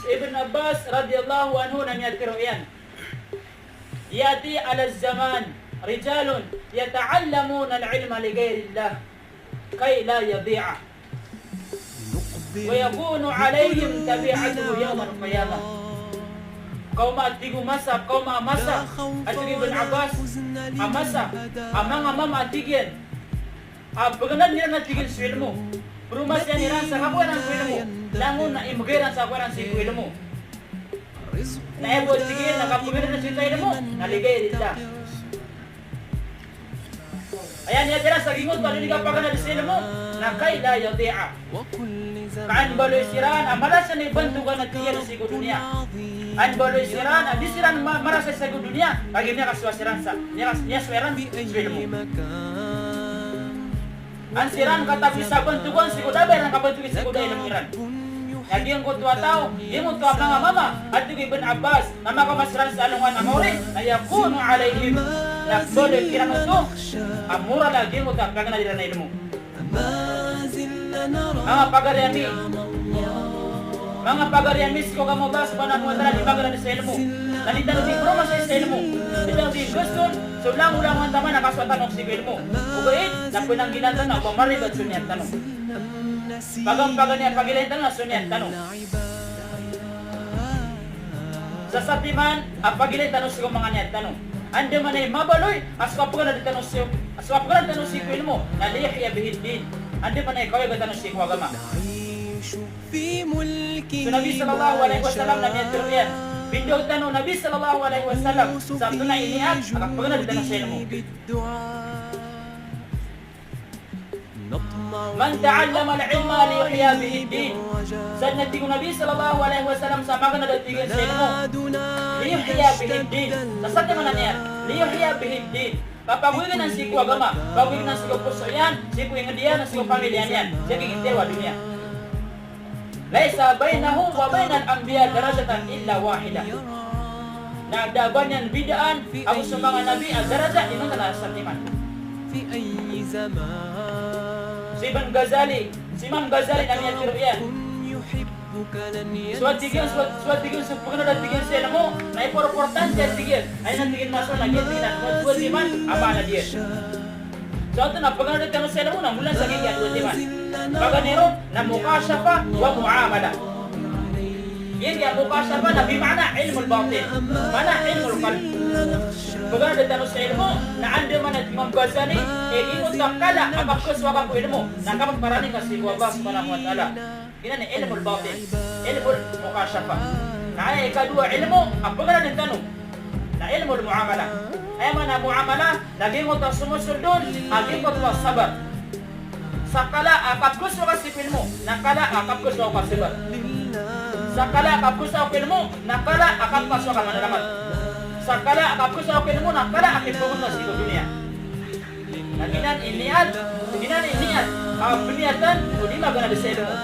Ibn Abbas radhiyallahu anhu namiyadkiro yan. Yati ala zaman rijalun yata'allamuna al-ilma li ghairillah kay la yadhi'a wa yakunu alayhim tabi'atuhu yawm al-qiyamah. Kau matigu masa, kau masa. Atigi Ibn Abbas amasa, amang atigyan. Pagkanan nila natigil sa ilmu. Berumas yan niran sa kabuan ang ilmu. Langun na imugiran sa kabuan ang ilmu. Na ebo tigil, nakapugiran na sa ilmu, naligay rinda. Ayan niya tira sa gingot, paliliga pa ka na sa ilmu, na kay la yadi'a. Kaan baloy siran, amalas na ibantugan at tiyan sa dunia. An baloy siran, di siran marasa sa dunia, pagi niya kaswasiran sa, niya sweran sa ilmu. An siran kata bisa bantuan si kuda bayar kabantuan si kuda ilmu iran. Lagi yang kutua tahu, dia mau tuang nama mama. Hati Ibn Abbas, nama kamasran sa alungan amore, na yakunu alaihim. Nakbole kirang itu, amura lagi mau tuang kagana dirana ilmu. Mga pagariami ko ka mo ba sa panahon di bagara sa ilmu. Nalita di broma sa ilmu. Bitaw di guston, so lang ang taman nakaswatan og sig ilmu. Ugain, napunang ginatan na pamaribat sunyan tanong. Pagang niya pagilintan na sunyan tanong. Sa satiman, pagilintan no sigo mga niya tanong. Ande man ay mabaloy, aswapugan na tanong siyo. Aswapugan na tanong sigo ilmu. Nalihiya bihiddin. Ande man ay kaway tanong sigo agama. So Nabi sallallahu alaihi wasallam na niya video tanong Nabi sallallahu alaihi wasallam sa ito na iniat akapagana dito na sa ilmu. Man ta'allama al-ilma li yuhya bihi ad-din. Sa natigo Nabi sallallahu alaihi wasallam sa magana dito sa ilmu. Li yuhya bihi ad-din. Sa man niya li yuhya bihi ad-din. Papaguin ng siku agama, papaguin ng siku puso yan, siku ingedian, siku pamilyan yan. Siya kikitewa dunia. Laisa bainahu wa bainal anbiya darajatan illa wahida. Nagdaban yan bidaan ang sa mga nabi ang daraja ino na sa timan. Si Imam Ghazali na niya tiro yan. Suwatigin sa pagkano tigil sa ilmu na importante tigil. Ay natigil maso na tigil na dua timan apa na dia. So ito na pagkano tigil sa ilmu na mula sa gigyan dua timan. Baganero na mukasyafa wa muamala. Yan yung mukasyafa na bimana ilmu al-batin. Mana ilmu al-qalb. Pagkano dito sa ilmu na ando man at Imam Ghazali imot kakala apakaswa ka po ilmu na kapag paraning kasi ko Allah subhanahu wa ta'ala. Yan ang ilmu al-batin. Ilmu al-mukasyafa. Na ay ikadua ilmu ang pagkano dito na ilmu al-muamala. Ay man ang muamala naging mo ito sumusunod aging mo ito sabar. Sakala akapkus wa kasipil mo, nakala akapkus wa kasibar. Sakala akapkus wa pilmo, nakala akapkus wa kamanalaman. Sakala akapkus wa pilmo, nakala akipun na sa dunia. Naginan iniat, biniyatan, o di magana sa ilmu.